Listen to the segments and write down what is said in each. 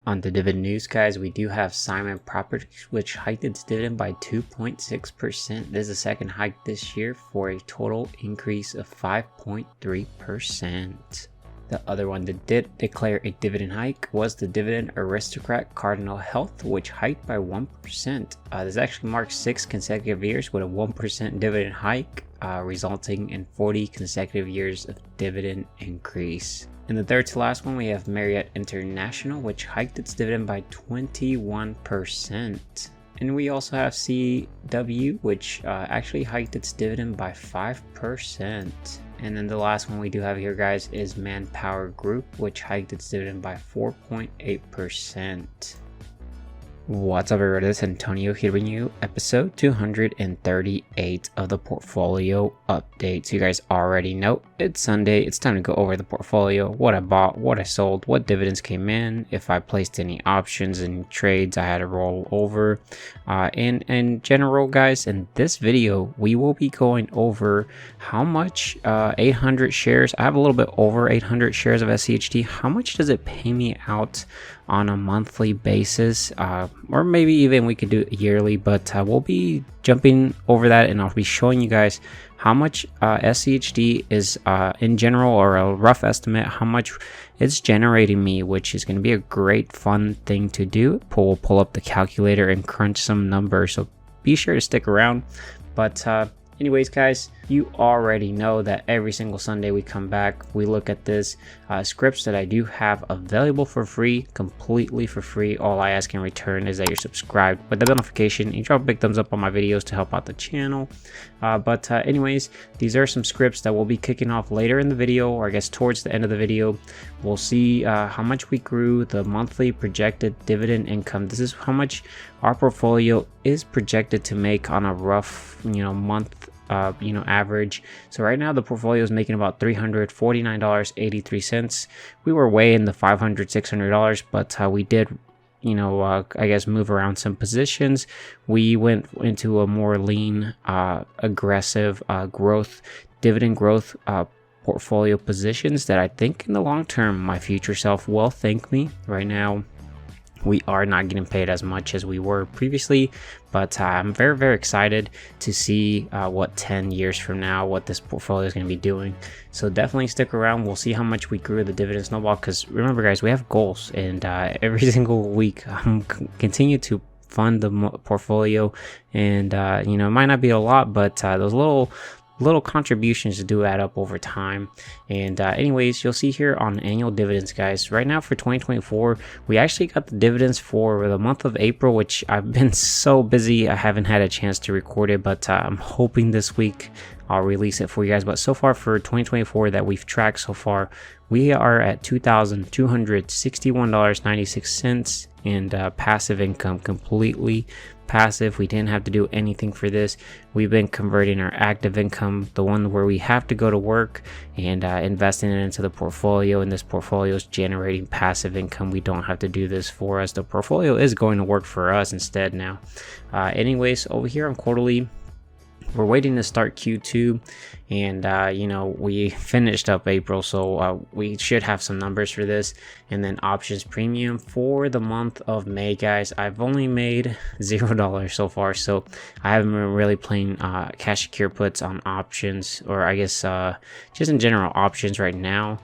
On the dividend news, guys, we do have Simon Properties, which hiked its dividend by 2.6%. This is the second hike this year for a total increase of 5.3%. The other one that did declare a dividend hike was the dividend aristocrat Cardinal Health, which hiked by 1%. This actually marks 6 consecutive years with a 1% dividend hike, resulting in 40 consecutive years of dividend increase. In the third to last one, we have Marriott International, which hiked its dividend by 21%. And we also have CW, which actually hiked its dividend by 5%. And then the last one we do have here, guys, is Manpower Group, which hiked its dividend by 4.8%. What's up, everybody? This is Antonio here bringing you episode 238 of the portfolio update. So you guys already know it's Sunday. It's time to go over the portfolio, what I bought, what I sold, what dividends came in, if I placed any options and trades I had to roll over. In general, guys, in this video, we will be going over how much 800 shares. I have a little bit over 800 shares of SCHD. How much does it pay me out on a monthly basis, or maybe even we could do it yearly, but we'll be jumping over that and I'll be showing you guys how much SCHD is in general, or a rough estimate, how much it's generating me, which is going to be a great fun thing to do. We'll pull up the calculator and crunch some numbers, so be sure to stick around. But anyways, guys, you already know that every single Sunday we come back, we look at this scripts that I do have available for free, completely for free. All I ask in return is that you're subscribed with the notification and drop a big thumbs up on my videos to help out the channel. But anyways, these are some scripts that we'll be kicking off later in the video, or I guess towards the end of the video. We'll see how much we grew the monthly projected dividend income. This is how much our portfolio is projected to make on a rough, month average. So right now the portfolio is making about $349.83. We were way in the $500-600, but we did I guess move around some positions. We went into a more lean, aggressive dividend growth portfolio positions that I think in the long term my future self will thank me. Right now we are not getting paid as much as we were previously, but I'm very, very excited to see what 10 years from now, what this portfolio is going to be doing. So definitely stick around. We'll see how much we grew the dividend snowball, because remember, guys, we have goals, and every single week I'm continue to fund the portfolio, and it might not be a lot, but those little contributions do add up over time. And anyways, you'll see here on annual dividends, guys, right now for 2024 we actually got the dividends for the month of April, which I've been so busy I haven't had a chance to record it, but I'm hoping this week I'll release it for you guys. But so far for 2024 that we've tracked so far, we are at $2,261.96 and passive income, completely passive. We didn't have to do anything for this. We've been converting our active income, the one where we have to go to work, and investing it into the portfolio, and this portfolio is generating passive income. We don't have to do this for us. The portfolio is going to work for us instead now. Anyways, over here on quarterly, we're waiting to start Q2, and we finished up April, so we should have some numbers for this. And then options premium for the month of May, guys, I've only made $0 so far, so I haven't been really playing cash secure puts on options, or I guess just in general options right now,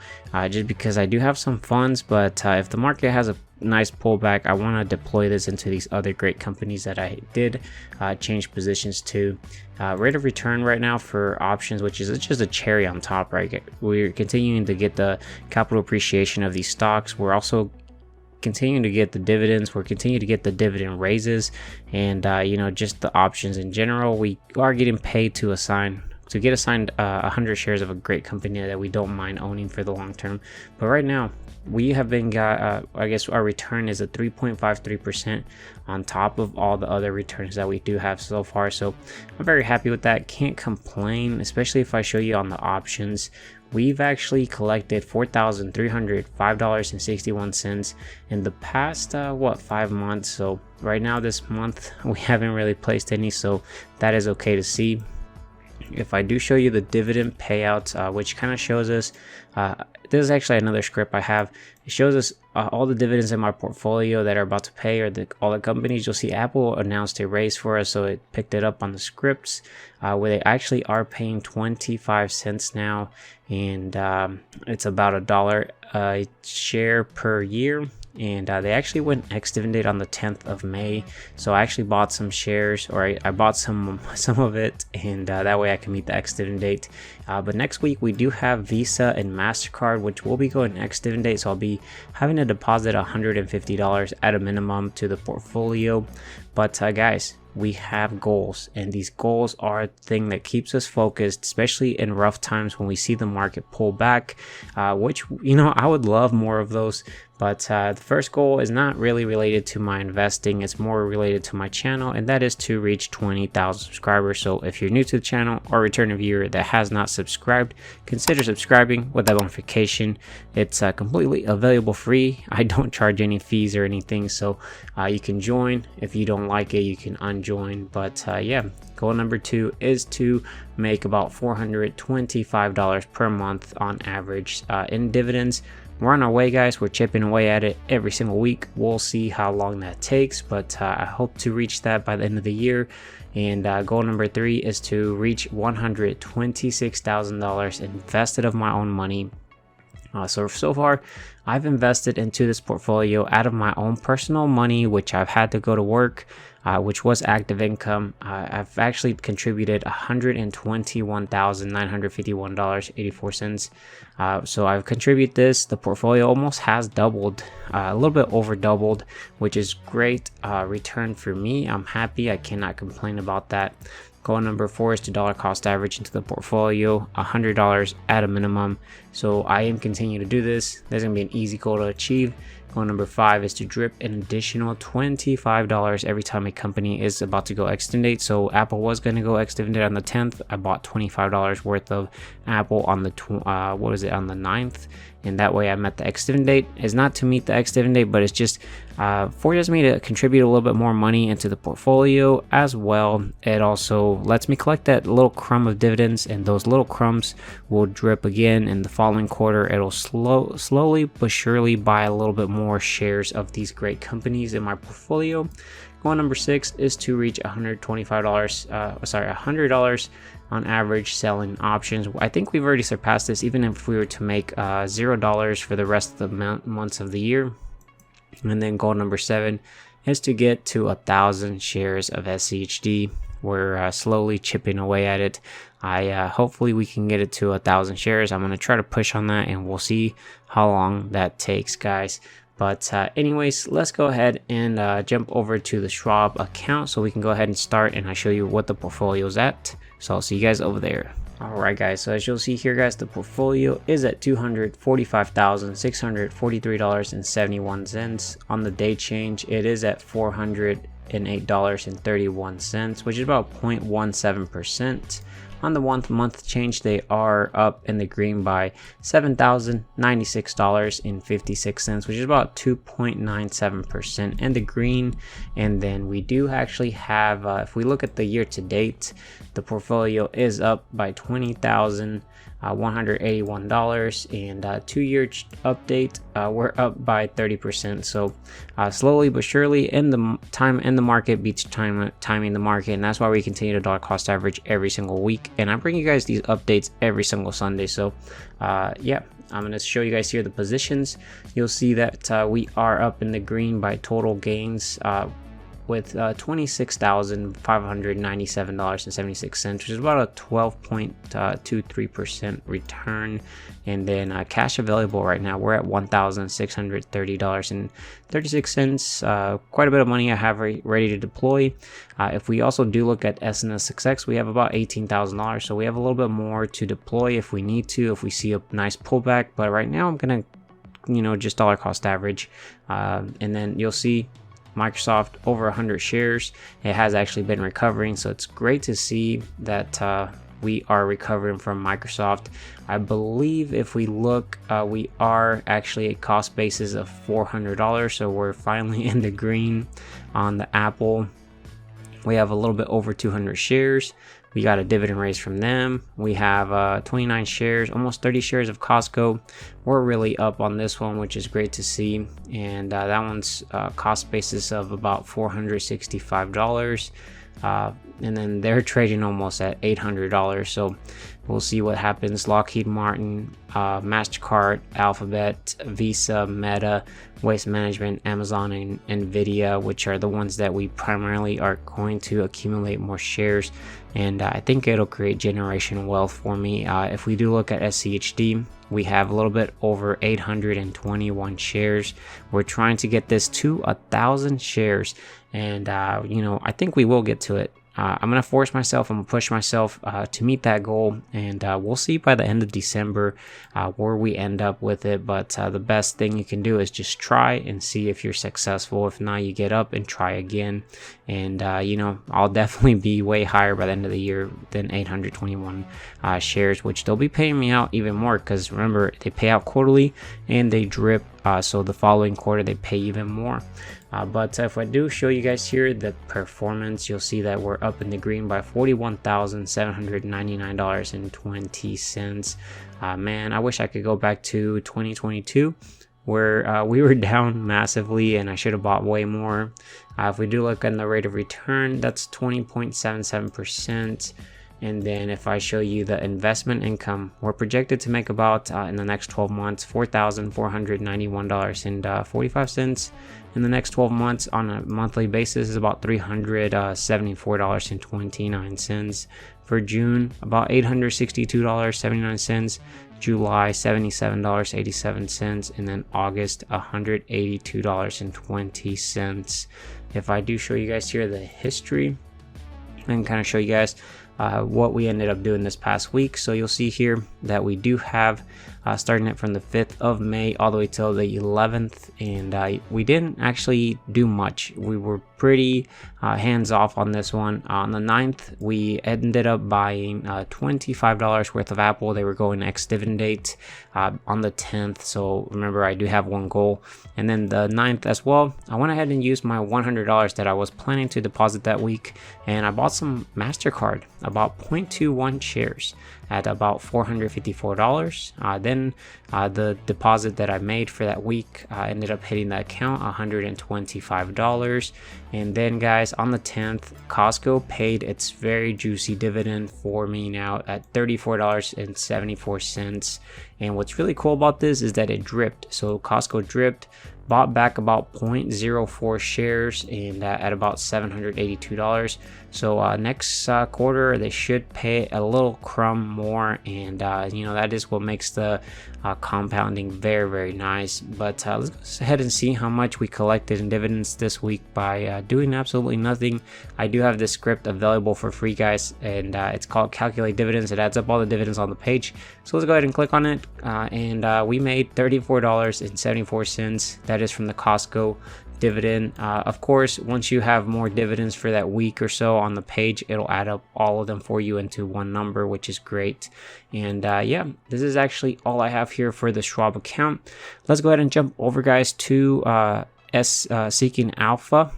just because I do have some funds. But if the market has a nice pullback, I want to deploy this into these other great companies that I did change positions to. Rate of return right now for options, which is just a cherry on top, right? We're continuing to get the capital appreciation of these stocks. We're also continuing to get the dividends. We're continuing to get the dividend raises, and just the options in general. We are getting paid to get assigned 100 shares of a great company that we don't mind owning for the long term. But right now we have been I guess our return is at 3.53% on top of all the other returns that we do have so far. So I'm very happy with that. Can't complain, especially if I show you on the options. We've actually collected $4,305.61 in the past 5 months. So right now this month we haven't really placed any, so that is okay to see. If I do show you the dividend payouts, which kind of shows us, this is actually another script I have. It shows us all the dividends in my portfolio that are about to pay are all the companies. You'll see Apple announced a raise for us, so it picked it up on the scripts, where they actually are paying 25 cents now, and it's about $1 a share per year. And they actually went ex-dividend on the 10th of May, so I actually bought some shares, or I bought some of it, and that way I can meet the ex-dividend date. But next week we do have Visa and MasterCard, which will be going ex-dividend, so I'll be having to deposit $150 at a minimum to the portfolio. But guys, we have goals, and these goals are a thing that keeps us focused, especially in rough times when we see the market pull back, which, you know, I would love more of those. But the first goal is not really related to my investing, it's more related to my channel, and that is to reach 20,000 subscribers. So if you're new to the channel or returning viewer that has not subscribed, consider subscribing with that notification. It's completely available free. I don't charge any fees or anything, so you can join. If you don't like it, you can unjoin. But yeah, goal number 2 is to make about $425 per month on average in dividends. We're on our way, guys. We're chipping away at it every single week. We'll see how long that takes, but I hope to reach that by the end of the year. And goal number 3 is to reach $126,000 invested of my own money. So far, I've invested into this portfolio out of my own personal money, which I've had to go to work, which was active income. I've actually contributed $121,951.84. So I've contributed this. The portfolio almost has doubled, a little bit over doubled, which is great return for me. I'm happy. I cannot complain about that. Goal number 4 is to dollar cost average into the portfolio, $100 at a minimum. So I am continuing to do this. There's gonna be an easy goal to achieve. Goal number 5 is to drip an additional $25 every time a company is about to go ex-dividend. So Apple was going to go ex-dividend on the 10th. I bought $25 worth of Apple on the on the 9th, and that way I met the ex-dividend date. It's not to meet the ex-dividend date, but it's just forces me to contribute a little bit more money into the portfolio as well. It also lets me collect that little crumb of dividends, and those little crumbs will drip again in the following quarter. It'll slowly but surely buy a little bit more shares of these great companies in my portfolio. Goal number 6 is to reach $100 on average selling options. I think we've already surpassed this, even if we were to make $0 for the rest of the months of the year. And then goal number 7 is to get to 1,000 shares of SCHD. We're slowly chipping away at it. Hopefully we can get it to 1,000 shares. I'm going to try to push on that, and we'll see how long that takes, guys. But anyways, let's go ahead and jump over to the Schwab account so we can go ahead and start, and I show you what the portfolio is at. So I'll see you guys over there. Alright guys, so as you'll see here, guys, the portfolio is at $245,643.71. On the day change, it is at $408.31, which is about 0.17%. On the month change, they are up in the green by $7,096.56, which is about 2.97% in the green. And then we do actually have, if we look at the year to date, the portfolio is up by $20,181, and 2-year update, we're up by 30%. So slowly but surely, in the time in the market beats timing the market, and that's why we continue to dollar cost average every single week. And I bring you guys these updates every single Sunday. So yeah, I'm going to show you guys here the positions. You'll see that we are up in the green by total gains, with $26,597.76, which is about a 12.23% return. And then cash available right now, we're at $1,630.36. Quite a bit of money I have ready to deploy. If we also do look at SNSXX, we have about $18,000, so we have a little bit more to deploy if we need to, if we see a nice pullback. But right now I'm gonna, just dollar cost average, and then you'll see Microsoft over 100 shares. It has actually been recovering, so it's great to see that we are recovering from Microsoft. I believe if we look, we are actually a cost basis of $400, so we're finally in the green. On the Apple, we have a little bit over 200 shares, We got a dividend raise from them. We have 29 shares, almost 30 shares of Costco. We're really up on this one, which is great to see. And that one's cost basis of about $465. And then they're trading almost at $800. So we'll see what happens. Lockheed Martin, MasterCard, Alphabet, Visa, Meta, Waste Management, Amazon, and Nvidia, which are the ones that we primarily are going to accumulate more shares. And I think it'll create generational wealth for me. If we do look at SCHD, we have a little bit over 821 shares. We're trying to get this to 1,000 shares. And, I think we will get to it. I'm going to force myself, I'm going to push myself to meet that goal. And we'll see by the end of December where we end up with it. But the best thing you can do is just try and see if you're successful. If not, you get up and try again. And, I'll definitely be way higher by the end of the year than 821 shares, which they'll be paying me out even more. Because remember, they pay out quarterly and they drip. So the following quarter, they pay even more. But if I do show you guys here the performance, you'll see that we're up in the green by $41,799.20. Man, I wish I could go back to 2022 where we were down massively and I should have bought way more. If we do look at the rate of return, that's 20.77%. And then if I show you the investment income, we're projected to make about in the next 12 months $4,491.45. In the next 12 months on a monthly basis is about $374.29. For June, about $862.79. July, $77.87. And then August, $182.20. If I do show you guys here the history and kind of show you guys what we ended up doing this past week. So you'll see here that we do have starting it from the 5th of May all the way till the 11th, and we didn't actually do much. We were pretty hands off on this one. On the 9th, we ended up buying $25 worth of Apple. They were going ex-dividend date on the 10th. So remember, I do have one goal. And then the 9th as well, I went ahead and used my $100 that I was planning to deposit that week, and I bought some MasterCard, about 0.21 shares at about $454. Then the deposit that I made for that week ended up hitting the account $125. And then guys, on the 10th, Costco paid its very juicy dividend for me now at $34.74. And what's really cool about this is that it dripped. So Costco dripped, bought back about 0.04 shares and at about $782. So next quarter they should pay a little crumb more, and that is what makes the compounding very, very nice. But let's go ahead and see how much we collected in dividends this week by doing absolutely nothing. I do have this script available for free, guys, and it's called Calculate Dividends. It adds up all the dividends on the page. So let's go ahead and click on it, and we made $34.74. That is from the Costco dividend. Of course, once you have more dividends for that week or so on the page, it'll add up all of them for you into one number, which is great. And yeah, this is actually all I have here for the Schwab account. Let's go ahead and jump over, guys, to Seeking Alpha,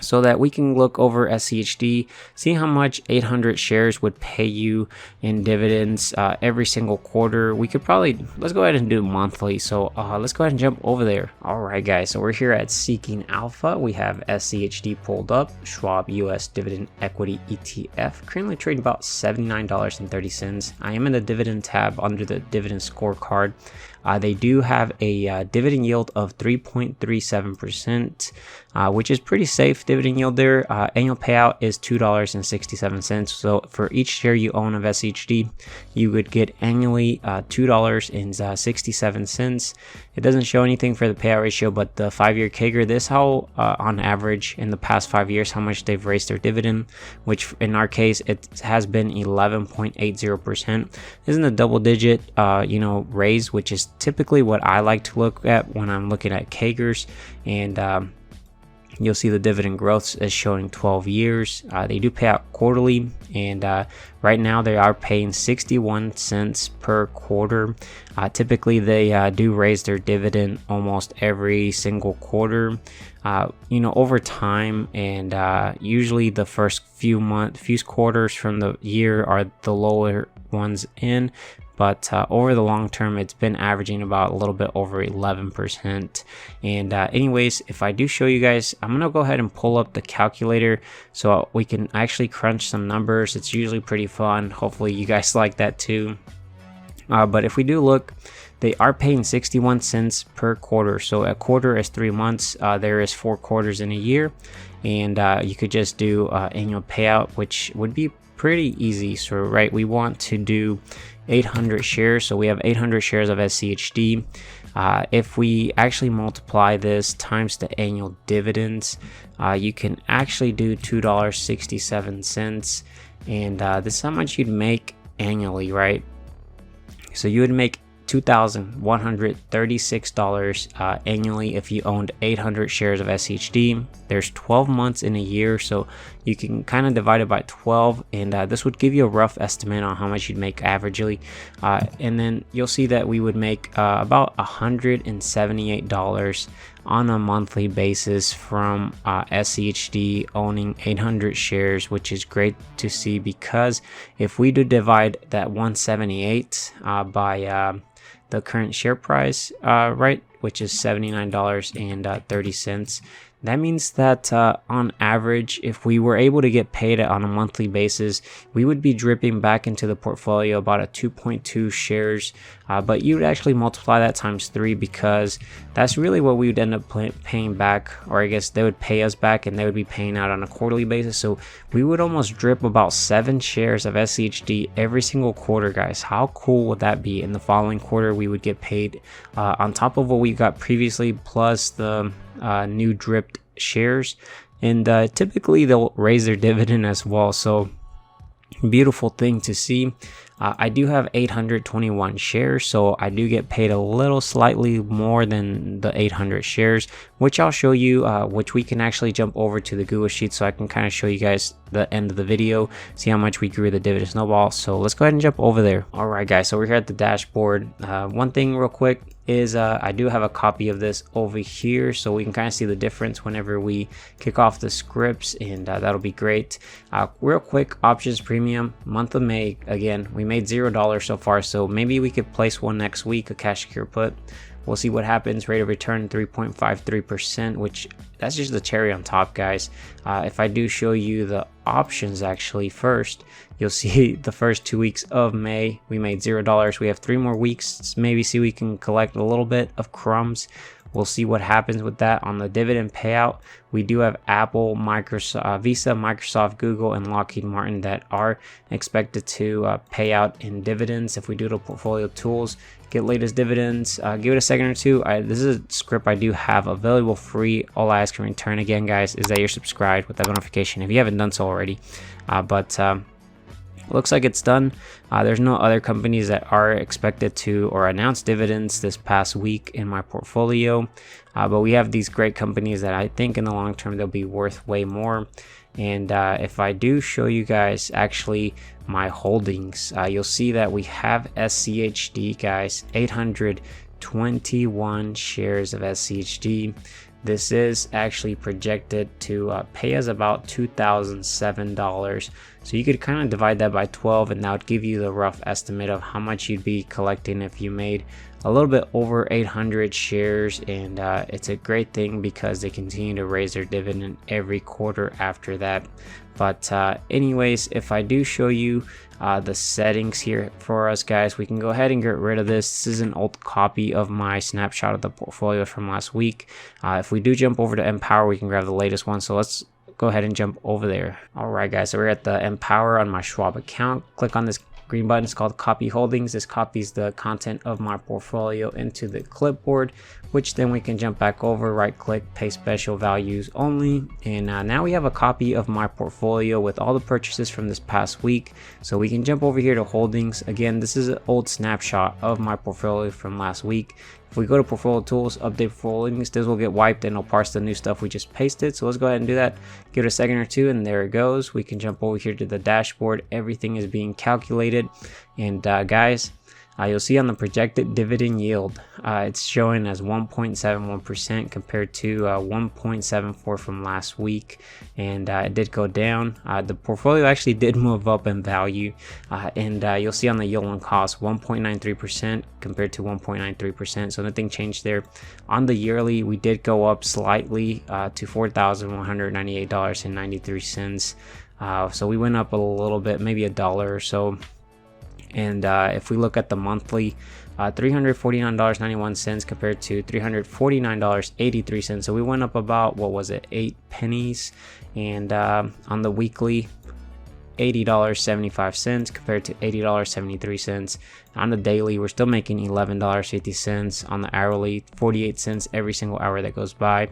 so that we can look over SCHD, see how much 800 shares would pay you in dividends every single quarter. We could probably, let's go ahead and do monthly. So let's go ahead and jump over there. All right, guys, so we're here at Seeking Alpha. We have SCHD pulled up, Schwab US Dividend Equity ETF, currently trading about $79.30. I am in the dividend tab under the dividend scorecard. They do have a dividend yield of 3.37%, which is pretty safe dividend yield there. Annual payout is $2.67. So for each share you own of SCHD, you would get annually $2.67. It doesn't show anything for the payout ratio, but the 5-year CAGR, this how on average in the past 5 years how much they've raised their dividend, which in our case it has been 11.80%. Isn't a double digit raise, which is typically what I like to look at when I'm looking at CAGRs. And you'll see the dividend growth is showing 12 years. They do pay out quarterly, and right now they are paying 61 cents per quarter. Typically they do raise their dividend almost every single quarter. you know, over time, and usually the first few quarters from the year are the lower ones in, but over the long term it's been averaging about a little bit over 11%. And anyways, if I do show you guys, I'm gonna go ahead and pull up the calculator so we can actually crunch some numbers. It's usually pretty fun. Hopefully you guys like that too. But if we do look, they are paying 61 cents per quarter. So a quarter is 3 months. There is 4 quarters in a year, and you could just do annual payout, which would be pretty easy. So right, we want to do 800 shares. So we have 800 shares of SCHD. If we actually multiply this times the annual dividends, you can actually do $2.67, and this is how much you'd make annually, right? So you would make $2,136 annually if you owned 800 shares of SCHD. There's 12 months in a year, so you can kind of divide it by 12, and this would give you a rough estimate on how much you'd make averagely. And then you'll see that we would make about $178 on a monthly basis from SCHD owning 800 shares, which is great to see, because if we do divide that 178 by the current share price, right, which is $79.30, that means that on average, if we were able to get paid on a monthly basis, we would be dripping back into the portfolio about a 2.2 shares, but you would actually multiply that times 3, because that's really what we would end up paying back, or I guess they would pay us back, and they would be paying out on a quarterly basis. So we would almost drip about 7 shares of SCHD every single quarter, guys. How cool would that be? In the following quarter, we would get paid on top of what we got previously, plus the new dripped shares, and typically they'll raise their dividend as well. So beautiful thing to see. I do have 821 shares, so I do get paid a little slightly more than the 800 shares, which I'll show you, which we can actually jump over to the Google Sheet so I can kind of show you guys the end of the video, see how much we grew the dividend snowball. So let's go ahead and jump over there. All right, guys, so we're here at the dashboard. One thing real quick is I do have a copy of this over here, so we can kind of see the difference whenever we kick off the scripts, and that'll be great. Real quick, options premium, month of May, again, we made $0 so far, so maybe we could place one next week, a cash secure put. We'll see what happens. Rate of return 3.53%, which that's just the cherry on top, guys. If I do show you the options actually first, you'll see the first 2 weeks of May we made $0. We have 3 more weeks, maybe see we can collect a little bit of crumbs. We'll see what happens with that. On the dividend payout, we do have Apple, Microsoft, Visa, Microsoft, Google, and Lockheed Martin that are expected to pay out in dividends. If we do the portfolio tools, get latest dividends, give it a second or two. This is a script I do have available free. All I ask in return, again, guys, is that you're subscribed with that notification if you haven't done so already. Looks like it's done. There's no other companies that are expected to or announced dividends this past week in my portfolio, but we have these great companies that I think in the long term they'll be worth way more. And if I do show you guys actually my holdings, you'll see that we have SCHD, guys, 821 shares of SCHD. This is actually projected to pay us about $2,007. So you could kind of divide that by 12, and that would give you the rough estimate of how much you'd be collecting if you made a little bit over 800 shares. And it's a great thing because they continue to raise their dividend every quarter after that. But anyways, if I do show you the settings here for us, guys, we can go ahead and get rid of this. This is an old copy of my snapshot of the portfolio from last week. If we do jump over to Empower, we can grab the latest one. So let's go ahead and jump over there. All right, guys, so we're at the Empower on my Schwab account. Click on this green button. It's called Copy Holdings. This copies the content of my portfolio into the clipboard, which then we can jump back over, right click, paste special values only. And now we have a copy of my portfolio with all the purchases from this past week. So we can jump over here to holdings. Again, this is an old snapshot of my portfolio from last week. If we go to portfolio tools, update portfolio holdings, this will get wiped and it'll parse the new stuff we just pasted. So let's go ahead and do that. Give it a second or two, and there it goes. We can jump over here to the dashboard. Everything is being calculated. And guys, you'll see on the projected dividend yield, it's showing as 1.71% compared to 1.74 from last week, and it did go down. The portfolio actually did move up in value, and you'll see on the yield on cost 1.93% compared to 1.93%, so nothing changed there. On the yearly, we did go up slightly to $4,198.93. So we went up a little bit, maybe $1 or so. And if we look at the monthly, $349.91 compared to $349.83. So we went up about, what was it, 8 pennies. And on the weekly, $80.75 compared to $80.73. On the daily, we're still making $11.50. On the hourly, 48 cents every single hour that goes by.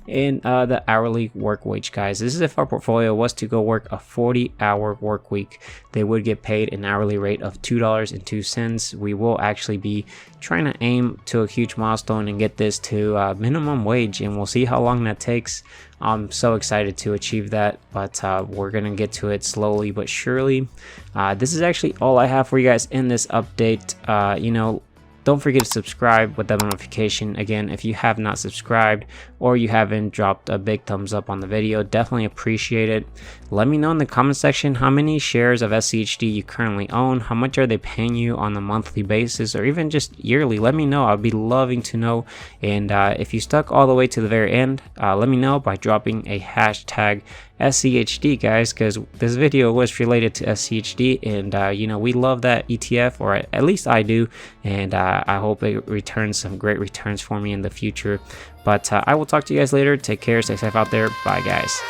And the hourly work wage, guys, this is if our portfolio was to go work a 40-hour work week, they would get paid an hourly rate of $2.02. We will actually be trying to aim to a huge milestone and get this to minimum wage, and we'll see how long that takes. I'm so excited to achieve that, but we're gonna get to it slowly but surely. This is actually all I have for you guys in this update. Don't forget to subscribe with that notification. Again, if you have not subscribed or you haven't dropped a big thumbs up on the video, definitely appreciate it. Let me know in the comment section how many shares of SCHD you currently own, how much are they paying you on a monthly basis or even just yearly. Let me know. I'd be loving to know. And if you stuck all the way to the very end, let me know by dropping a hashtag SCHD, guys, because this video was related to SCHD, and we love that ETF, or at least I do, and I hope it returns some great returns for me in the future. But I will talk to you guys later. Take care, stay safe out there. Bye, guys.